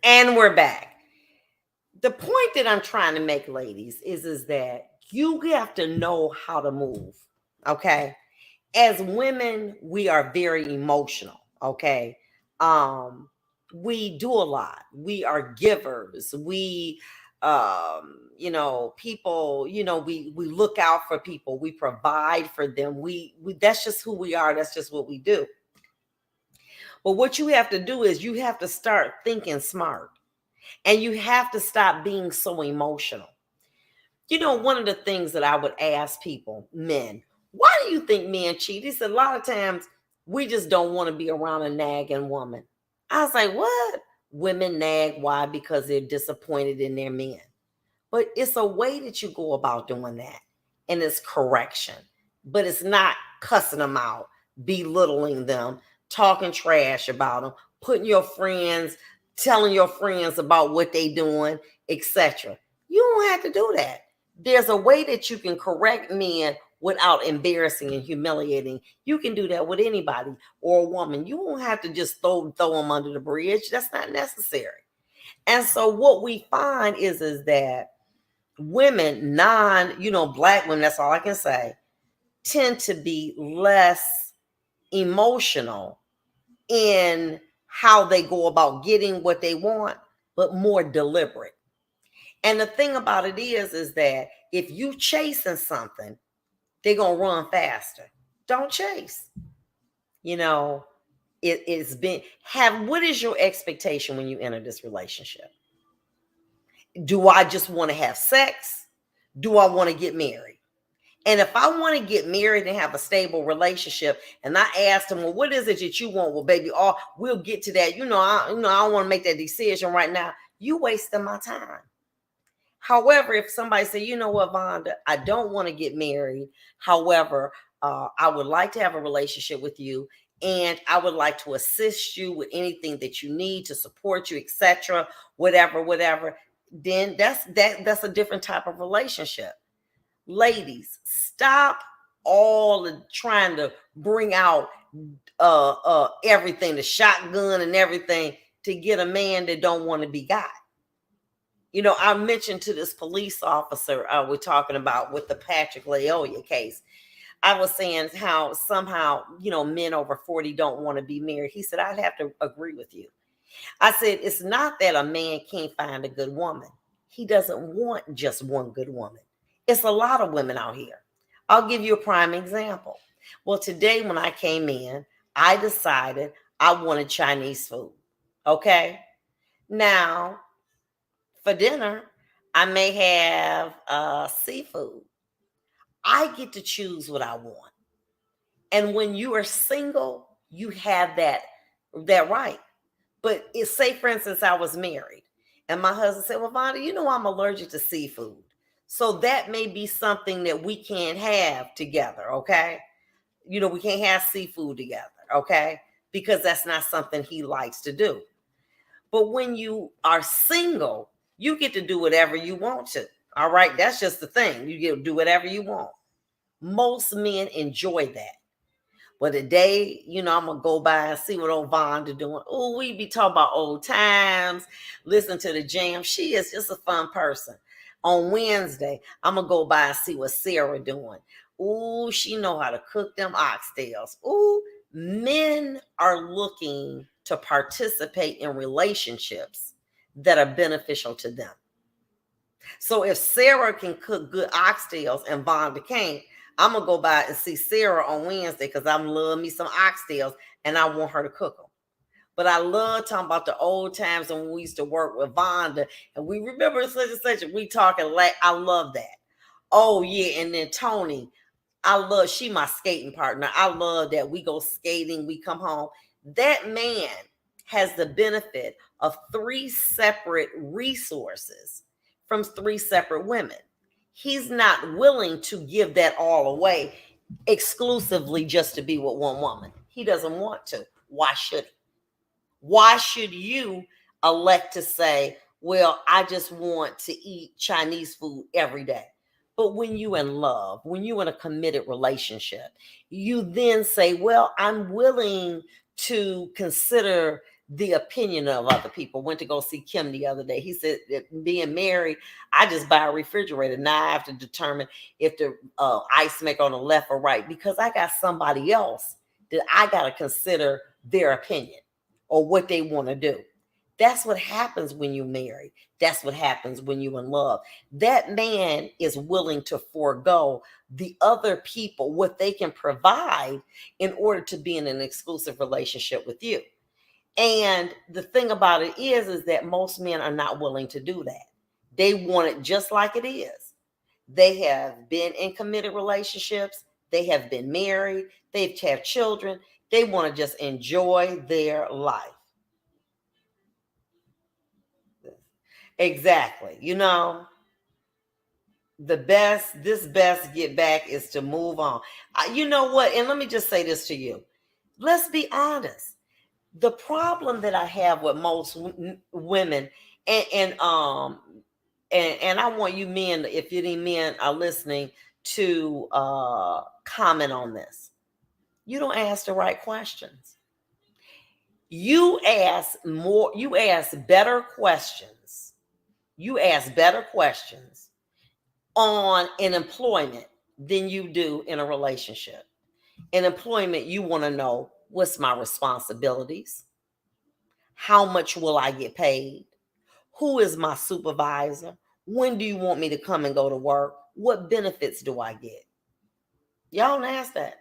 And we're back. The point that I'm trying to make, ladies, is that you have to know how to move. Okay. As women, we are very emotional. Okay. Um, we do a lot. We are givers. We people, we look out for people, we provide for them. We that's just who we are. That's just what we do. But what you have to do is you have to start thinking smart. And you have to stop being so emotional. One of the things that I would ask people, men, why do you think men cheat? He said, a lot of times we just don't want to be around a nagging woman. I was like, what? Women nag. Why? Because they're disappointed in their men. But it's a way that you go about doing that. And it's correction. But it's not cussing them out, belittling them, talking trash about them, putting your friends, telling your friends about what they doing, etc. You don't have to do that. There's a way that you can correct men without embarrassing and humiliating. You can do that with anybody or a woman. You don't have to just throw them under the bridge. That's not necessary. And so what we find is that women, black women, that's all I can say, tend to be less emotional in how they go about getting what they want, but more deliberate. And the thing about it is that if you chasing something, they're gonna run faster. Don't chase. You know, it's been what is your expectation when you enter this relationship? Do I just want to have sex? Do I want to get married? And if I want to get married and have a stable relationship, and I asked him, well, what is it that you want? Well, baby, we'll get to that. I don't want to make that decision right now. You wasting my time. However, if somebody say, you know what, Vonda, I don't want to get married. However, I would like to have a relationship with you, and I would like to assist you with anything that you need to support you, etc. Whatever. Then that's a different type of relationship. Ladies, stop all trying to bring out everything, the shotgun and everything to get a man that don't want to be got. I mentioned to this police officer we're talking about with the Patrick Leolia case. I was saying how somehow, men over 40 don't want to be married. He said, I'd have to agree with you. I said, it's not that a man can't find a good woman. He doesn't want just one good woman. It's a lot of women out here. I'll give you a prime example. Well, today when I came in, I decided I wanted Chinese food. Okay. Now, for dinner, I may have seafood. I get to choose what I want. And when you are single, you have that right. But say, for instance, I was married and my husband said, well, Vonda, I'm allergic to seafood. So that may be something that we can't have together, okay? We can't have seafood together, okay? Because that's not something he likes to do. But when you are single, you get to do whatever you want to. All right, that's just the thing. You get to do whatever you want. Most men enjoy that. But today, I'm gonna go by and see what old Vonda doing. Oh, we be talking about old times, listen to the jam. She is just a fun person. On Wednesday, I'm gonna go by and see what Sarah doing. Oh, she know how to cook them oxtails. Oh, men are looking to participate in relationships that are beneficial to them. So if Sarah can cook good oxtails and Vonda can't, I'm gonna go by and see Sarah on Wednesday because I'm love me some oxtails and I want her to cook them. But I love talking about the old times when we used to work with Vonda and we remember such and such. And we talking like I love that. Oh yeah, and then Tony, she my skating partner. I love that we go skating, we come home. That man has the benefit of 3 separate resources from 3 separate women. He's not willing to give that all away exclusively just to be with one woman. He doesn't want to. Why should he? Why should you elect to say, well, I just want to eat Chinese food every day? But when you in love, when you in a committed relationship, you then say, well, I'm willing to consider the opinion of other people. Went to go see Kim the other day. He said that being married, I just buy a refrigerator. Now I have to determine if the ice maker on the left or right, because I got somebody else that I got to consider their opinion or what they want to do. That's what happens when you marry. That's what happens when you in love. That man is willing to forego the other people, what they can provide in order to be in an exclusive relationship with you. And the thing about it is that most men are not willing to do that. They want it just like it is. They have been in committed relationships. They have been married. They've had children. They want to just enjoy their life. Exactly. This best get back is to move on. You know what? And let me just say this to you. Let's be honest. The problem that I have with most women, and I want you men, if any men are listening, to comment on this. You don't ask the right questions. You ask better questions. You ask better questions on an employment than you do in a relationship. In employment, you want to know, what's my responsibilities? How much will I get paid? Who is my supervisor? When do you want me to come and go to work? What benefits do I get? Y'all don't ask that.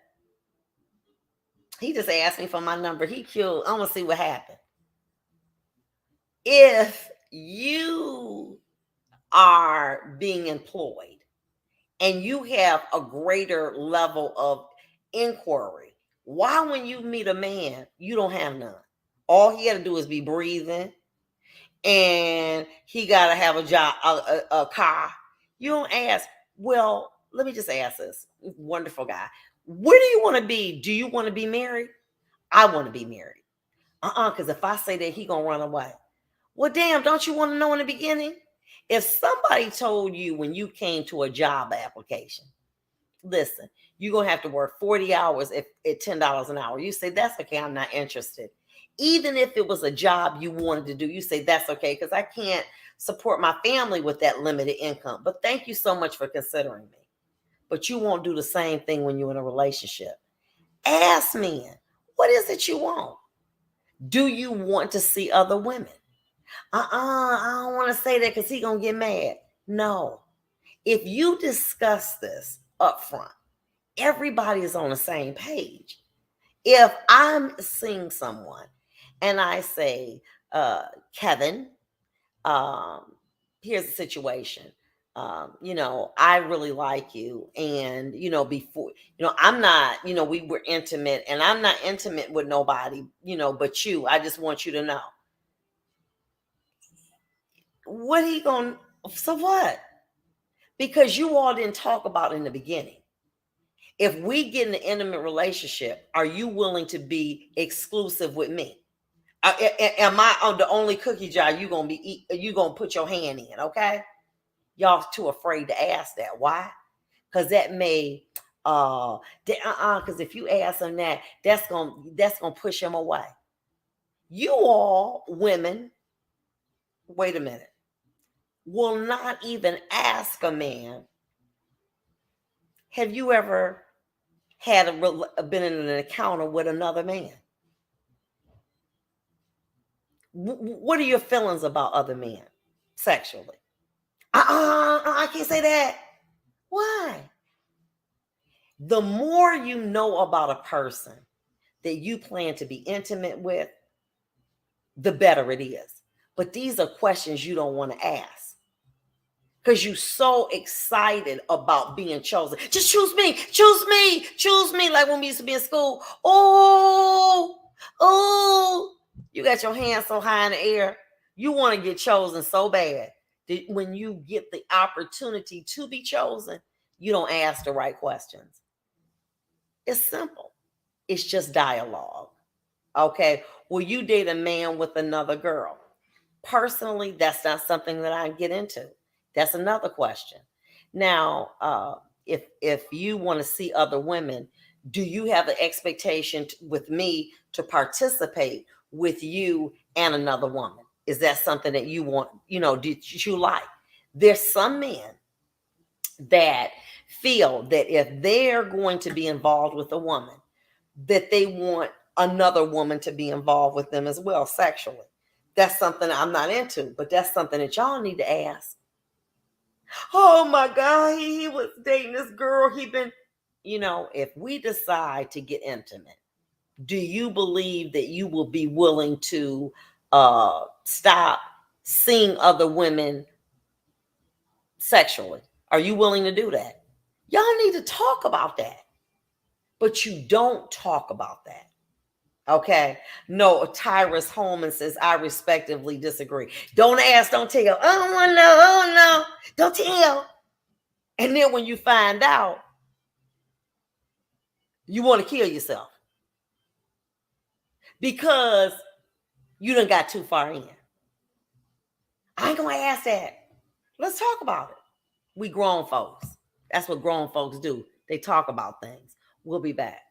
He just asked me for my number. He cute. I'm going to see what happened. If you are being employed and you have a greater level of inquiry, why when you meet a man, you don't have none? All he got to do is be breathing, and he got to have a job, a car. You don't ask, well, let me just ask this wonderful guy. Where do you want to be? Do you want to be married? I want to be married. Because if I say that, he going to run away. Well, damn, don't you want to know in the beginning? If somebody told you when you came to a job application, listen, you're going to have to work 40 hours at $10 an hour. You say, that's okay, I'm not interested. Even if it was a job you wanted to do, you say, that's okay, because I can't support my family with that limited income. But thank you so much for considering me. But you won't do the same thing when you're in a relationship. Ask men, what is it you want? Do you want to see other women? I don't want to say that because he's going to get mad. No. If you discuss this up front, everybody is on the same page. If I'm seeing someone and I say, Kevin, here's the situation. I really like you. And, before, I'm not, we were intimate, and I'm not intimate with nobody, but you. I just want you to know. What are you going to, so what? Because you all didn't talk about in the beginning. If we get in an intimate relationship, are you willing to be exclusive with me? Am I on the only cookie jar you gonna put your hand in? Okay, y'all too afraid to ask that. Why? Because that may because if you ask him that, that's gonna push him away. You all women, wait a minute, will not even ask a man, have you ever been in an encounter with another man? What are your feelings about other men sexually? I can't say that. Why? The more you know about a person that you plan to be intimate with, the better it is. But these are questions you don't want to ask because you're so excited about being chosen. Just choose me, choose me, choose me. Like when we used to be in school. Oh, you got your hands so high in the air. You want to get chosen so bad that when you get the opportunity to be chosen, you don't ask the right questions. It's simple. It's just dialogue. Okay. Will you date a man with another girl? Personally, that's not something that I get into. That's another question. Now, if you want to see other women, do you have an expectation with me to participate with you and another woman? Is that something that you want, did you like? There's some men that feel that if they're going to be involved with a woman, that they want another woman to be involved with them as well sexually. That's something I'm not into, but that's something that y'all need to ask. Oh my God, he was dating this girl. If we decide to get intimate, do you believe that you will be willing to stop seeing other women sexually? Are you willing to do that? Y'all need to talk about that. But you don't talk about that. Okay. No, Tyrus Holman says, I respectively disagree. Don't ask, don't tell. Oh, no, oh, no. Don't tell. And then when you find out, you want to kill yourself because you done got too far in. I ain't going to ask that. Let's talk about it. We grown folks. That's what grown folks do. They talk about things. We'll be back.